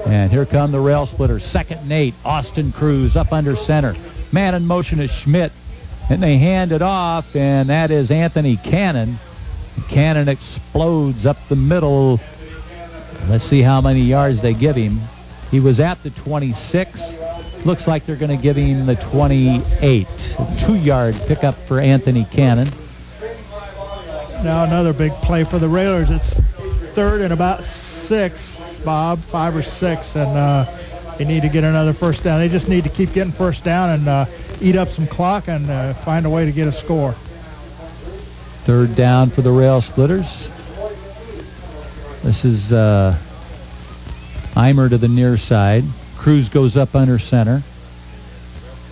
And here come the Railsplitters. Second and 8. Austin Cruz up under center. Man in motion is Schmidt. And they hand it off, and that is Anthony Cannon. Cannon explodes up the middle. Let's see how many yards they give him. He was at the 26. Looks like they're going to give him the 28. A 2-yard pickup for Anthony Cannon. Now another big play for the Railers. It's third and about 6, Bob, 5 or 6, and they need to get another first down. They just need to keep getting first down and eat up some clock and find a way to get a score. Third down for the Railsplitters. This is Eimer to the near side. Cruz goes up under center.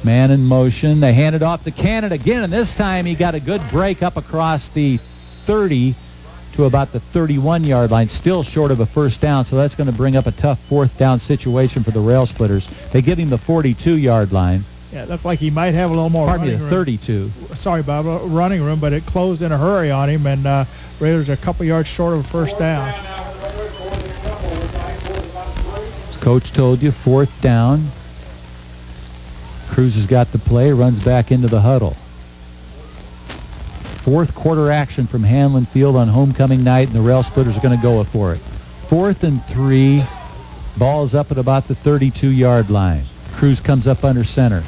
Man in motion. They hand it off to Cannon again, and this time he got a good break up across the 30 to about the 31-yard line, still short of a first down, so that's going to bring up a tough fourth down situation for the Railsplitters. They give him the 42-yard line. Yeah, it looked like he might have a little more Pardon me, running the room. 32. Sorry, Bob, running room, but it closed in a hurry on him, and Raiders are a couple yards short of a first down. As Coach told you, fourth down. Cruz has got the play, runs back into the huddle. Fourth quarter action from Handlin Field on homecoming night, and the Railsplitters are going to go for it. 4th and 3. Ball's up at about the 32-yard line. Cruz comes up under center.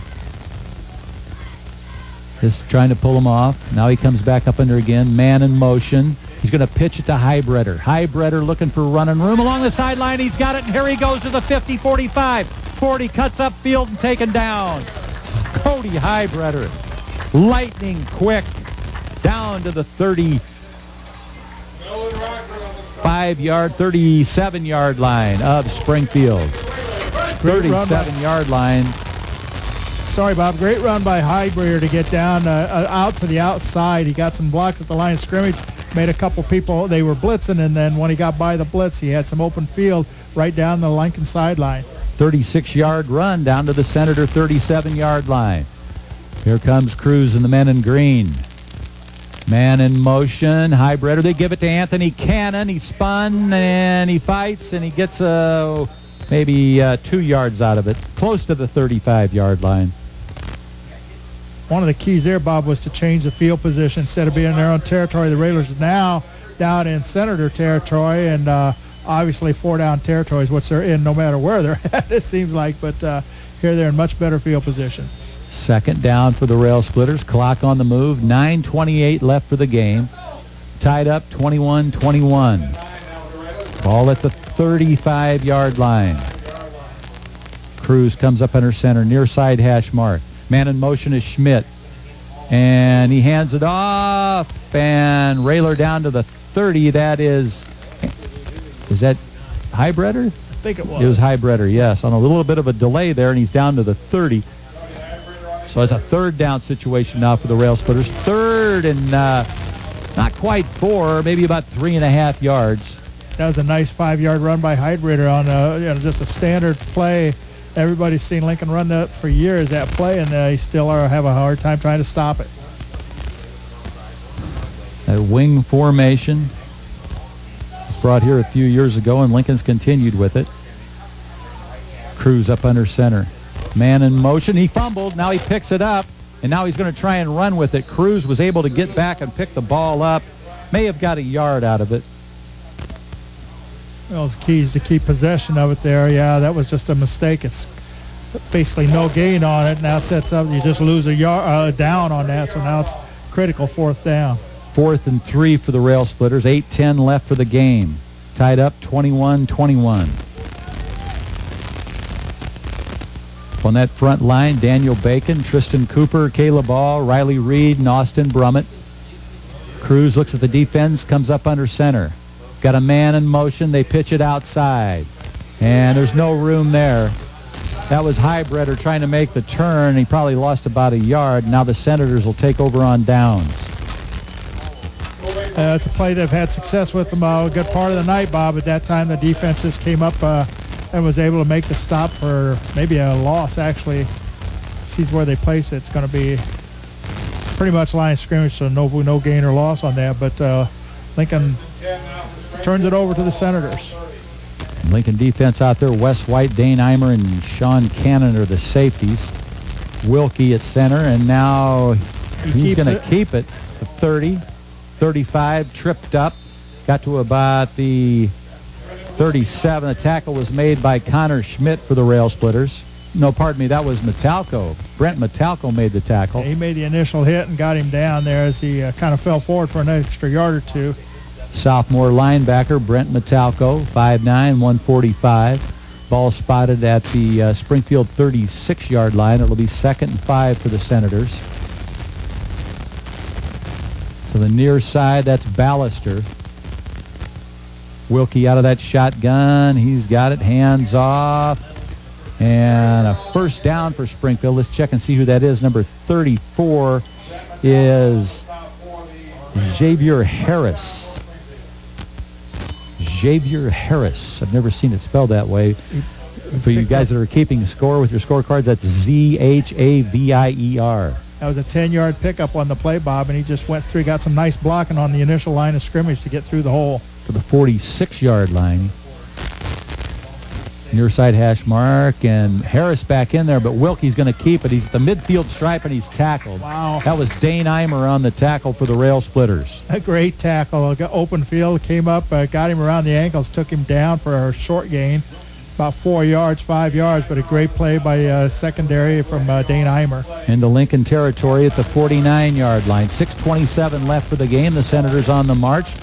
Just trying to pull him off. Now he comes back up under again. Man in motion. He's going to pitch it to Highbredder. Highbredder looking for running room along the sideline. He's got it, and here he goes to the 50, 45. 40, cuts upfield and taken down. Cody Highbredder, lightning quick, down to the 35-yard, 37-yard line of Springfield. 37-yard line. Sorry, Bob. Great run by Highbredder to get down out to the outside. He got some blocks at the line of scrimmage, made a couple people, they were blitzing, and then when he got by the blitz, he had some open field right down the Lincoln sideline. 36-yard run down to the Senator 37-yard line. Here comes Cruz and the men in green. Man in motion. Highbredder. They give it to Anthony Cannon. He spun and he fights and he gets maybe 2 yards out of it, close to the 35-yard line. One of the keys there, Bob, was to change the field position. Instead of being in their own territory, the Railers are now down in Senator territory, and obviously 4-down territory is what they're in no matter where they're at, it seems like, but here they're in much better field position. Second down for the Railsplitters. Clock on the move. 9:28 left for the game. Tied up 21-21. Ball at the 35-yard line. Cruz comes up under center. Near side hash mark. Man in motion is Schmidt. And he hands it off. And Railer down to the 30. That is that Highbredder? I think it was. It was Highbredder, yes. On a little bit of a delay there, and he's down to the 30. So it's a third down situation now for the Railsplitters. Third and not quite 4, maybe about 3.5 yards. That was a nice 5-yard run by Highbredder on just a standard play. Everybody's seen Lincoln run that for years, that play, and they still have a hard time trying to stop it. A wing formation was brought here a few years ago, and Lincoln's continued with it. Cruz up under center. Man in motion. He fumbled. Now he picks it up, and now he's going to try and run with it. Cruz was able to get back and pick the ball up. May have got a yard out of it. Well, the key is to keep possession of it there. Yeah, that was just a mistake. It's basically no gain on it. Now sets up, you just lose a yard down on that, so now it's critical fourth down. 4th and 3 for the Railsplitters. 8:10 left for the game. Tied up 21-21. On that front line, Daniel Bacon, Tristan Cooper, Caleb Ball, Riley Reed, and Austin Brummett. Cruz looks at the defense, comes up under center. Got a man in motion. They pitch it outside. And there's no room there. That was Highbredder trying to make the turn. He probably lost about a yard. Now the Senators will take over on downs. It's a play they've had success with them a good part of the night, Bob. At that time, the defense just came up and was able to make the stop for maybe a loss, actually. Sees where they place it. It's going to be pretty much line of scrimmage, so no gain or loss on that. But Lincoln turns it over to the Senators. Lincoln defense out there. Wes White, Dane Eimer, and Sean Cannon are the safeties. Wilkie at center, and now he's going to keep it. 30, 35, tripped up. Got to about the 37. The tackle was made by Connor Schmidt for the Railsplitters. No, pardon me, that was Metalco. Brent Metalco made the tackle. He made the initial hit and got him down there as he kind of fell forward for an extra yard or two. Sophomore linebacker Brent Metalco, 5'9", 145. Ball spotted at the Springfield 36-yard line. It'll be 2nd and 5 for the Senators. To the near side, that's Ballister. Wilkie out of that shotgun. He's got it. Hands off. And a first down for Springfield. Let's check and see who that is. Number 34 is Xavier Harris. Xavier Harris. I've never seen it spelled that way. For you guys that are keeping score with your scorecards, that's Zhavier. That was a 10-yard pickup on the play, Bob, and he just went through, got some nice blocking on the initial line of scrimmage to get through the hole. To the 46-yard line. Near side hash mark, and Harris back in there, but Wilkie's going to keep it. He's at the midfield stripe, and he's tackled. Wow. That was Dane Eimer on the tackle for the Railsplitters. A great tackle. Open field, came up, got him around the ankles, took him down for a short gain. About 4 yards, 5 yards, but a great play by secondary from Dane Eimer. Into Lincoln territory at the 49-yard line. 6:27 left for the game. The Senators on the march.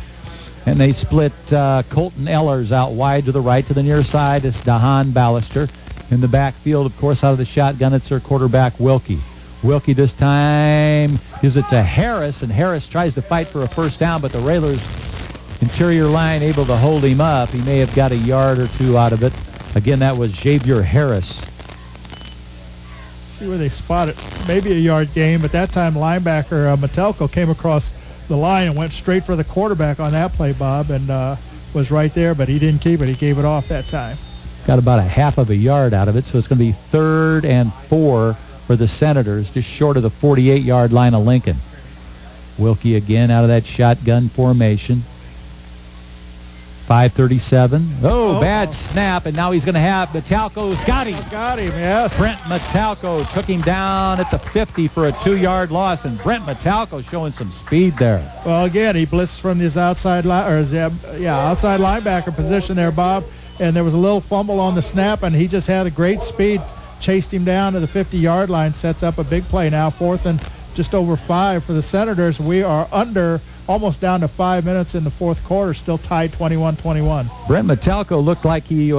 And they split Colton Ehlers out wide to the right. To the near side, it's Dahan Ballister. In the backfield, of course, out of the shotgun, it's their quarterback, Wilkie. Wilkie this time gives it to Harris, and Harris tries to fight for a first down, but the Railers' interior line able to hold him up. He may have got a yard or two out of it. Again, that was Xavier Harris. See where they spotted. Maybe a yard gain, but that time linebacker Metelko came across the line and went straight for the quarterback on that play, Bob, and was right there, but he didn't keep it. He gave it off that time. Got about a half of a yard out of it, so it's going to be 3rd and 4 for the Senators, just short of the 48-yard line of Lincoln. Wilkie again out of that shotgun formation. 5:37. Oh, bad snap, and now he's going to have Metalco's got him. Got him, yes. Brent Metalco took him down at the 50 for a 2-yard loss, and Brent Metalco showing some speed there. Well, again, he blitzed from his outside outside linebacker position there, Bob, and there was a little fumble on the snap, and he just had a great speed, chased him down to the 50-yard line, sets up a big play now, 4th and just over 5 for the Senators. We are almost down to 5 minutes in the 4th quarter, still tied 21-21. Brent Metalco looked like he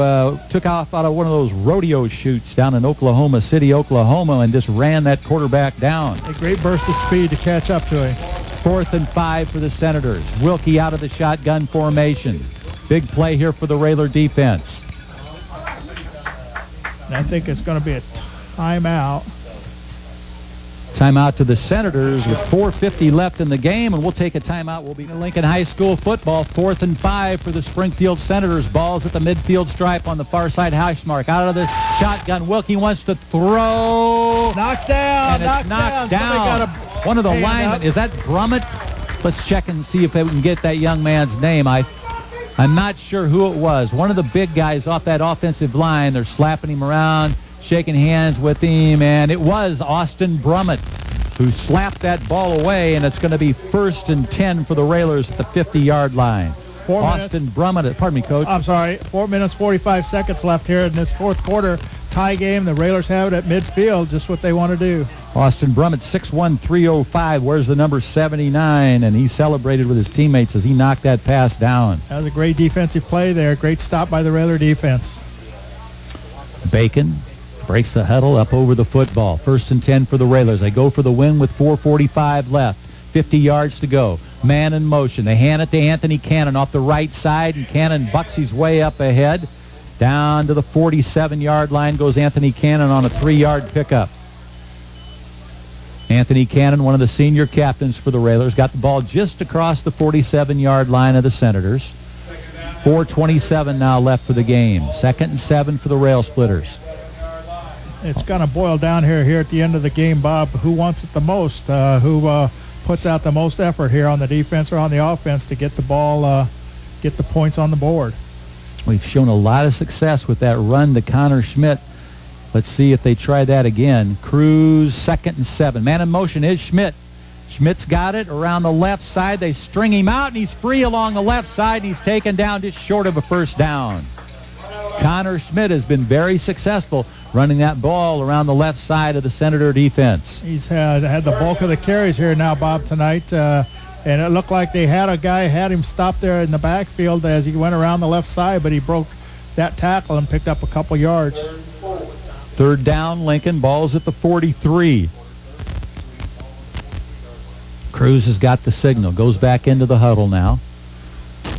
took off out of one of those rodeo chutes down in Oklahoma City, Oklahoma, and just ran that quarterback down. A great burst of speed to catch up to him. 4th and 5 for the Senators. Wilkie out of the shotgun formation. Big play here for the Railer defense. And I think it's going to be a timeout. Timeout to the Senators with 4:50 left in the game, and we'll take a timeout. We'll be in Lincoln High School football. 4th and 5 for the Springfield Senators. Balls at the midfield stripe on the far side hash mark. Out of the shotgun, Wilkie wants to throw. Knocked down. And it's knocked down. One of the linemen, is that Brummett? Let's check and see if we can get that young man's name. I'm not sure who it was. One of the big guys off that offensive line. They're slapping him around, shaking hands with him, and it was Austin Brummett who slapped that ball away, and it's going to be 1st and 10 for the Railers at the 50-yard line. Austin Brummett, pardon me, Coach. I'm sorry, 4 minutes, 45 seconds left here in this 4th quarter. Tie game. The Railers have it at midfield, just what they want to do. Austin Brummett, 6'1", 305, wears the number 79, and he celebrated with his teammates as he knocked that pass down. That was a great defensive play there. Great stop by the Railer defense. Bacon breaks the huddle up over the football. 1st and 10 for the Railers. They go for the win with 4:45 left. 50 yards to go. Man in motion. They hand it to Anthony Cannon off the right side, and Cannon bucks his way up ahead. Down to the 47-yard line goes Anthony Cannon on a 3-yard pickup. Anthony Cannon, one of the senior captains for the Railers, got the ball just across the 47-yard line of the Senators. 4:27 now left for the game. 2nd and 7 for the Railsplitters. It's going to boil down here at the end of the game, Bob. Who wants it the most? Who puts out the most effort here on the defense or on the offense to get the ball, get the points on the board? We've shown a lot of success with that run to Connor Schmidt. Let's see if they try that again. Cruz, 2nd and 7. Man in motion is Schmidt. Schmidt's got it around the left side. They string him out, and he's free along the left side, and he's taken down just short of a first down. Connor Schmidt has been very successful running that ball around the left side of the Senator defense. He's had the bulk of the carries here now, Bob, tonight. And it looked like they had him stop there in the backfield as he went around the left side, but he broke that tackle and picked up a couple yards. 3rd down, Lincoln. Ball's at the 43. Cruz has got the signal. Goes back into the huddle now.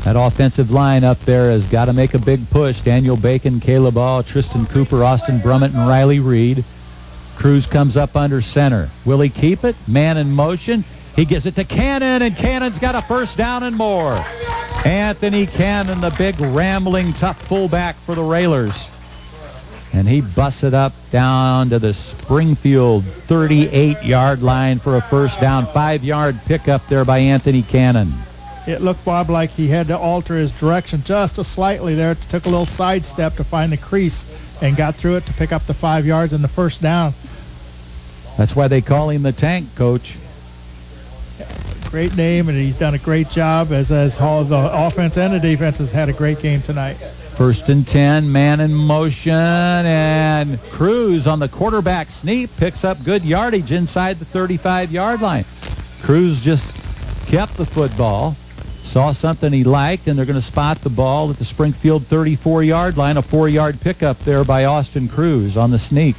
That offensive line up there has got to make a big push. Daniel Bacon, Caleb Ball, Tristan Cooper, Austin Brummett, and Riley Reed. Cruz comes up under center. Will he keep it? Man in motion. He gives it to Cannon, and Cannon's got a first down and more. Anthony Cannon, the big, rambling, tough fullback for the Railers. And he busts it up down to the Springfield 38-yard line for a first down. 5-yard pickup there by Anthony Cannon. It looked, Bob, like he had to alter his direction just slightly there. It took a little sidestep to find the crease and got through it to pick up the 5 yards and the first down. That's why they call him the tank, Coach. Great name, and he's done a great job as all the offense and the defense has had a great game tonight. 1st and 10, man in motion, and Cruz on the quarterback sneak picks up good yardage inside the 35-yard line. Cruz just kept the football, saw something he liked, and they're going to spot the ball at the Springfield 34-yard line. A 4-yard pickup there by Austin Cruz on the sneak.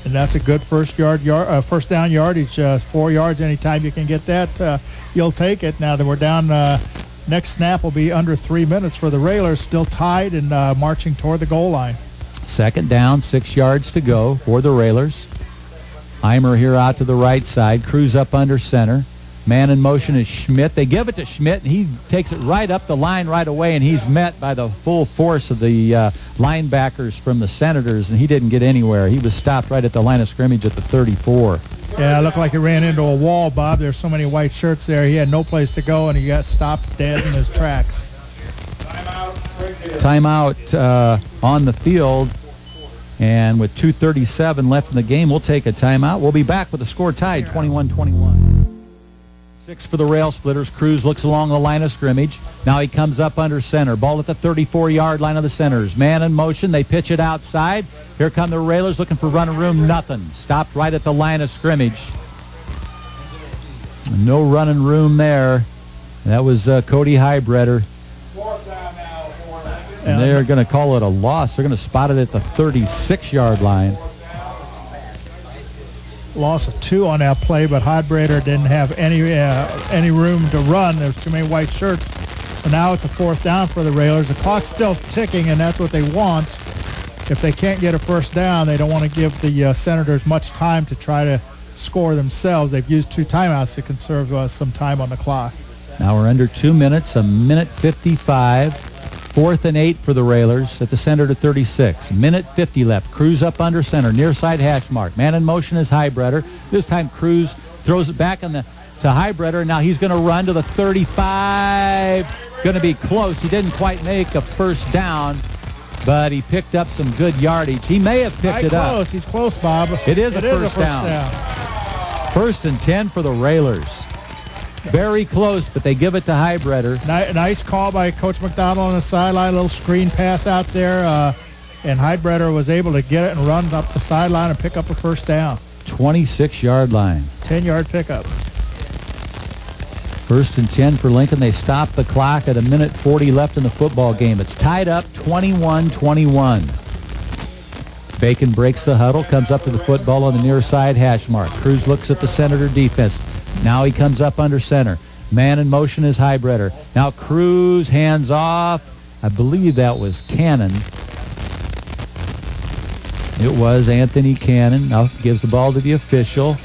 And that's a good first down yardage. 4 yards anytime you can get that, you'll take it. Now that we're down, next snap will be under 3 minutes for the Railers, still tied and marching toward the goal line. 2nd down, 6 yards to go for the Railers. Eimer here out to the right side. Cruz up under center. Man in motion is Schmidt. They give it to Schmidt, and he takes it right up the line right away, and he's met by the full force of the linebackers from the Senators, and he didn't get anywhere. He was stopped right at the line of scrimmage at the 34. Yeah, it looked like he ran into a wall, Bob. There's so many white shirts there. He had no place to go, and he got stopped dead in his tracks. Timeout on the field. And with 2:37 left in the game, we'll take a timeout. We'll be back with the score tied 21-21. 6 for the Railsplitters. Cruz looks along the line of scrimmage. Now he comes up under center. Ball at the 34-yard line of the Senators. Man in motion. They pitch it outside. Here come the Railers looking for running room. Nothing. Stopped right at the line of scrimmage. No running room there. That was Cody Highbreder. And they're going to call it a loss. They're going to spot it at the 36-yard line. Loss of 2 on that play, but Highbreder didn't have any room to run. There was too many white shirts. And now it's a 4th down for the Railers. The clock's still ticking, and that's what they want. If they can't get a first down, they don't want to give the Senators much time to try to score themselves. They've used 2 timeouts to conserve some time on the clock. Now we're under 2 minutes, a minute 55. 4th and 8 for the Railers at the Senator 36. Minute 50 left. Cruz up under center. Near side hash mark. Man in motion is Highbreder. This time Cruz throws it back to Highbreder. Now he's going to run to the 35. Going to be close. He didn't quite make a first down, but he picked up some good yardage. He may have picked it up. He's close, Bob. It is a first down. 1st and 10 for the Railers. Very close, but they give it to Highbreder. Nice call by Coach McDonald on the sideline. A little screen pass out there, and Highbreder was able to get it and run up the sideline and pick up a first down. 26-yard line. 10-yard pickup. 1st and 10 for Lincoln. They stop the clock at a minute 40 left in the football game. It's tied up 21-21. Bacon breaks the huddle, comes up to the football on the near side hash mark. Cruz looks at the Senator defense. Now he comes up under center. Man in motion is Highbreder. Now Cruz hands off. I believe that was Cannon. It was Anthony Cannon. Now gives the ball to the official.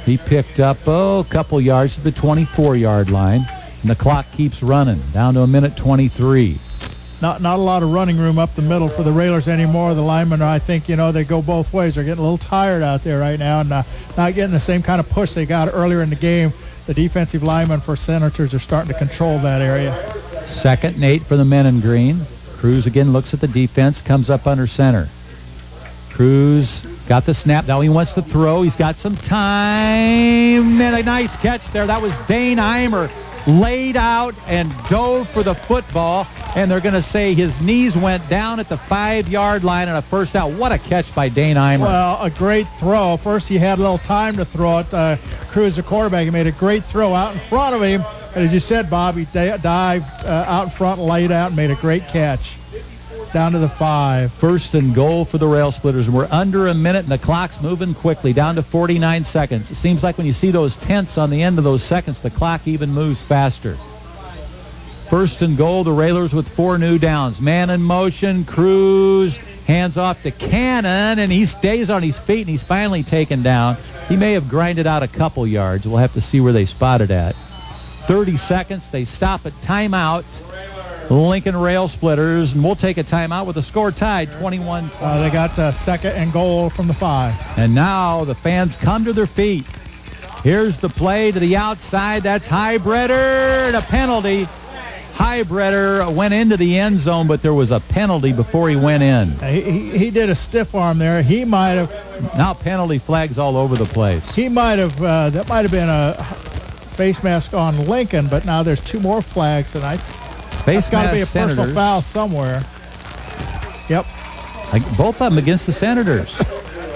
He picked up a couple yards to the 24-yard line. And the clock keeps running down to a minute 23. Not a lot of running room up the middle for the Railers anymore. The linemen, I think, they go both ways. They're getting a little tired out there right now and not getting the same kind of push they got earlier in the game. The defensive linemen for Senators are starting to control that area. 2nd and 8 for the men in green. Cruz again looks at the defense, comes up under center. Cruz got the snap. Now he wants to throw. He's got some time. And a nice catch there. That was Dane Eimer. Laid out and dove for the football. And they're going to say his knees went down at the 5-yard line on a first down. What a catch by Dane Eimer. Well, a great throw. First, he had a little time to throw it. Cruz, the quarterback, he made a great throw out in front of him. And as you said, Bob, he dived out in front, laid out, and made a great catch. Down to the 5. First and goal for the Railsplitters. We're under a minute, and the clock's moving quickly, down to 49 seconds. It seems like when you see those tenths on the end of those seconds, the clock even moves faster. First and goal, the Railers with 4 new downs. Man in motion, Cruz, hands off to Cannon, and he stays on his feet, and he's finally taken down. He may have grinded out a couple yards. We'll have to see where they spot it at. 30 seconds. They stop at timeout. Lincoln Railsplitters, and we'll take a timeout with the score tied 21. They got second and goal from the 5. And now the fans come to their feet. Here's the play to the outside. That's Highbredder, and a penalty. Highbredder went into the end zone, but there was a penalty before he went in. He did a stiff arm there. He might have. Now penalty flags all over the place. He might have. That might have been a face mask on Lincoln, but now there's 2 more flags, and that's got to be a Senators. personal foul somewhere. Yep. Both of them against the Senators.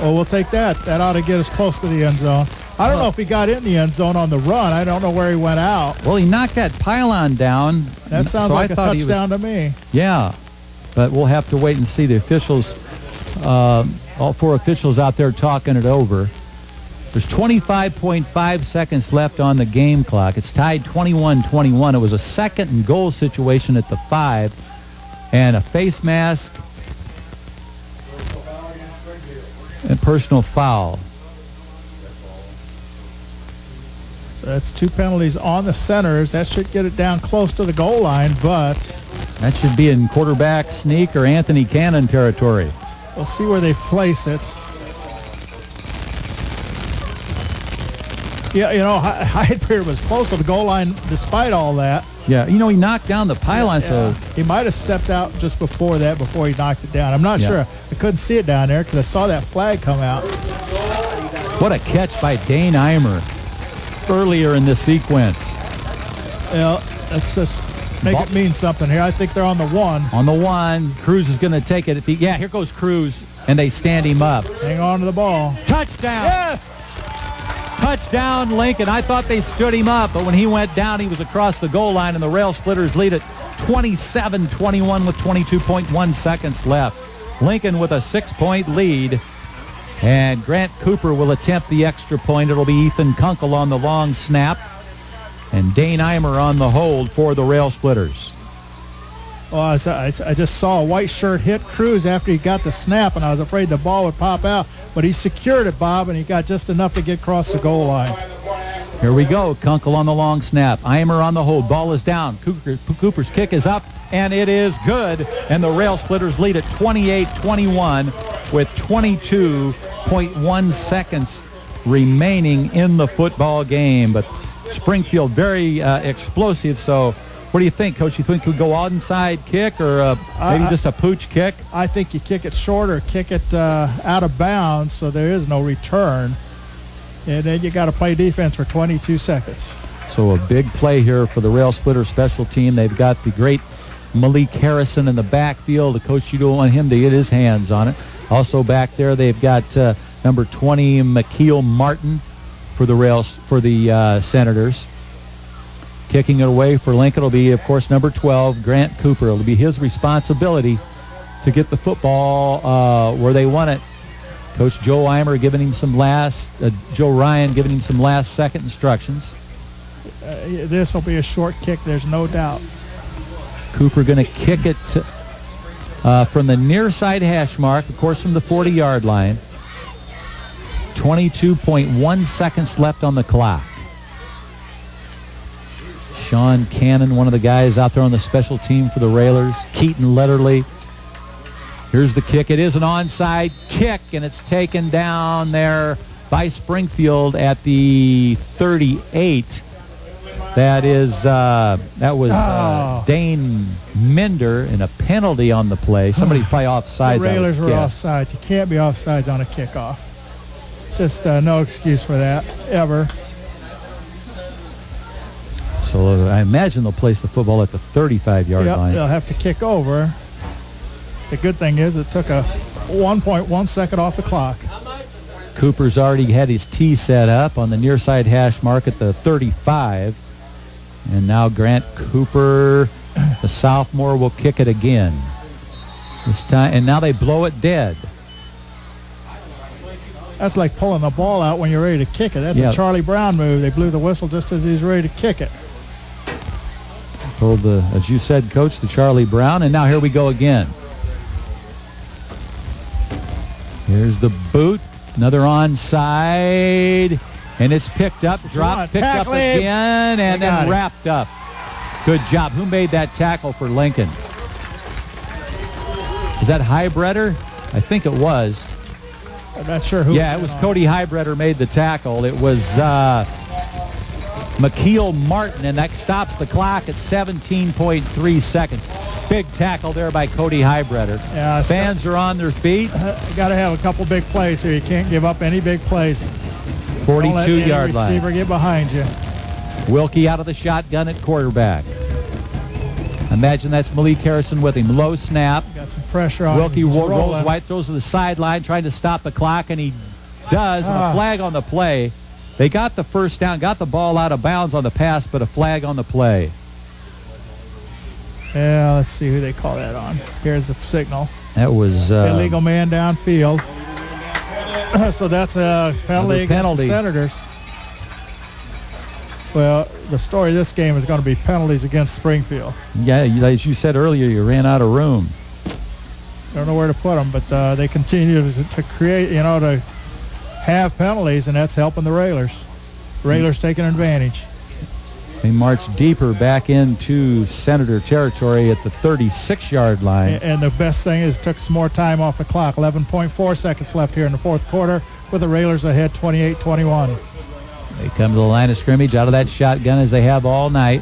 Well, we'll take that. That ought to get us close to the end zone. I don't know if he got in the end zone on the run. I don't know where he went out. Well, he knocked that pylon down. That sounds like a touchdown to me. Yeah, but we'll have to wait and see. The officials, all 4 officials out there talking it over. There's 25.5 seconds left on the game clock. It's tied 21-21. It was a second and goal situation at the 5, and a face mask and personal foul. So that's 2 penalties on the Senators. That should get it down close to the goal line, but that should be in quarterback sneak or Anthony Cannon territory. We'll see where they place it. Yeah, you know, Highbredder was close to the goal line despite all that. Yeah, you know, he knocked down the pylon, so he might have stepped out just before that, before he knocked it down. I'm not sure. I couldn't see it down there because I saw that flag come out. What a catch by Dane Eimer earlier in this sequence. Well, let's just make it mean something here. I think they're on the 1. On the 1, Cruz is going to take it. Yeah, here goes Cruz, and they stand him up. Hang on to the ball. Touchdown! Yes! Touchdown, Lincoln. I thought they stood him up, but when he went down, he was across the goal line, and the Railsplitters lead it 27-21 with 22.1 seconds left. Lincoln with a 6-point lead, and Grant Cooper will attempt the extra point. It'll be Ethan Kunkel on the long snap, and Dane Eimer on the hold for the Railsplitters. Well, I just saw a white shirt hit Cruz after he got the snap, and I was afraid the ball would pop out. But he secured it, Bob, and he got just enough to get across the goal line. Here we go. Kunkel on the long snap. Eimer on the hold. Ball is down. Cooper's kick is up, and it is good. And the Railsplitters lead at 28-21 with 22.1 seconds remaining in the football game. But Springfield very explosive, so what do you think, Coach? You think we go inside kick or maybe just a pooch kick? I think you kick it short or kick it out of bounds so there is no return. And then you got to play defense for 22 seconds. So a big play here for the Railsplitter special team. They've got the great Malik Harrison in the backfield. The coach, you don't want him to get his hands on it. Also back there, they've got number 20, McKeel Martin for the Senators. Kicking it away for Lincoln will be, of course, number 12, Grant Cooper. It'll be his responsibility to get the football where they want it. Coach Joe Eimer giving him some Joe Ryan giving him some last-second instructions. This will be a short kick, there's no doubt. Cooper going to kick it from the near side hash mark, of course, from the 40-yard line. 22.1 seconds left on the clock. Sean Cannon, one of the guys out there on the special team for the Railers. Keaton Letterly. Here's the kick. It is an onside kick, and it's taken down there by Springfield at the 38. That was Dane Minder, and a penalty on the play. Somebody play offsides. The Railers were offsides. You can't be offsides on a kickoff. Just no excuse for that, ever. So I imagine they'll place the football at the 35-yard line. They'll have to kick over. The good thing is it took a 1.1 second off the clock. Cooper's already had his tee set up on the near side hash mark at the 35. And now Grant Cooper, the sophomore, will kick it again. This time, and now they blow it dead. That's like pulling the ball out when you're ready to kick it. That's a Charlie Brown move. They blew the whistle just as he's ready to kick it. Pulled the, as you said, Coach, the Charlie Brown, and now here we go again. Here's the boot, another onside, and it's picked up, dropped, picked up again, and then wrapped up. Good job. Who made that tackle for Lincoln? Is that Highbredder? I think it was. I'm not sure who. Yeah, it was Cody Highbredder made the tackle. It was McKeel Martin, and that stops the clock at 17.3 seconds. Big tackle there by Cody Highbredder. Yeah, fans are on their feet. You got to have a couple big plays here. You can't give up any big plays. 42-yard line. Receiver get behind you. Wilkie out of the shotgun at quarterback. Imagine that's Malik Harrison with him. Low snap. Got some pressure on Wilkie rolls White, throws to the sideline, trying to stop the clock, and he does. And a flag on the play. They got the first down, got the ball out of bounds on the pass, but a flag on the play. Yeah, let's see who they call that on. Here's the signal. That was illegal man downfield. So that's a penalty against the Senators. Well, the story of this game is going to be penalties against Springfield. Yeah, as you said earlier, you ran out of room. Don't know where to put them, but they continue to create, to have penalties, and that's helping the Railers. Railers taking advantage. They march deeper back into Senator territory at the 36-yard line. And the best thing is it took some more time off the clock. 11.4 seconds left here in the fourth quarter with the Railers ahead 28-21. They come to the line of scrimmage out of that shotgun as they have all night.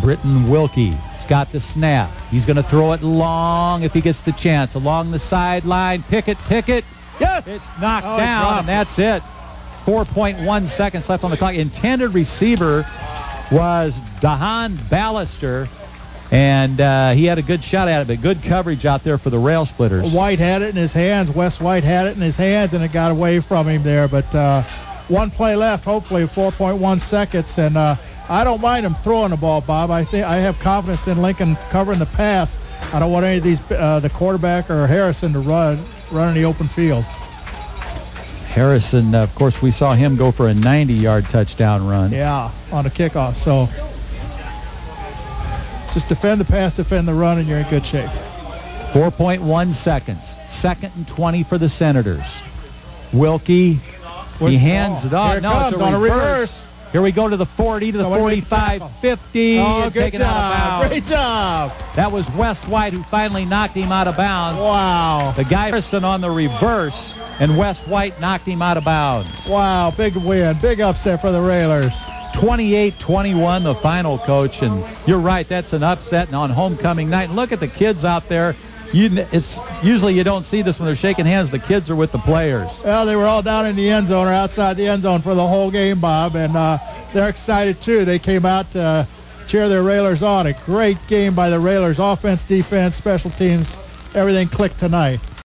Britton Wilkie has got the snap. He's going to throw it long if he gets the chance. Along the sideline. Pickett. Yes! It's knocked down, and that's it. 4.1 seconds left on the clock. Intended receiver was Dahan Ballister, and he had a good shot at it, but good coverage out there for the Railsplitters. White had it in his hands. Wes White had it in his hands, and it got away from him there. But one play left, hopefully 4.1 seconds, and I don't mind him throwing the ball, Bob. I have confidence in Lincoln covering the pass. I don't want any of these, the quarterback or Harrison, to run in the open field. Harrison, of course, we saw him go for a 90-yard touchdown run. Yeah, on a kickoff. So just defend the pass, defend the run, and you're in good shape. 4.1 seconds. 2nd and 20 for the Senators. Wilkie, he hands it off. No, it's a reverse. Here we go to the 40, to the 45, 50. Oh, good job. Out of bounds. Great job. That was Wes White who finally knocked him out of bounds. Wow. The guy Harrison on the reverse, and Wes White knocked him out of bounds. Wow, big win. Big upset for the Railers. 28-21 the final, Coach, and you're right, that's an upset on homecoming night. And look at the kids out there. It's usually you don't see this when they're shaking hands. The kids are with the players. Well, they were all down in the end zone or outside the end zone for the whole game, Bob, and they're excited too. They came out to cheer their Railers on. A great game by the Railers. Offense, defense, special teams, everything clicked tonight.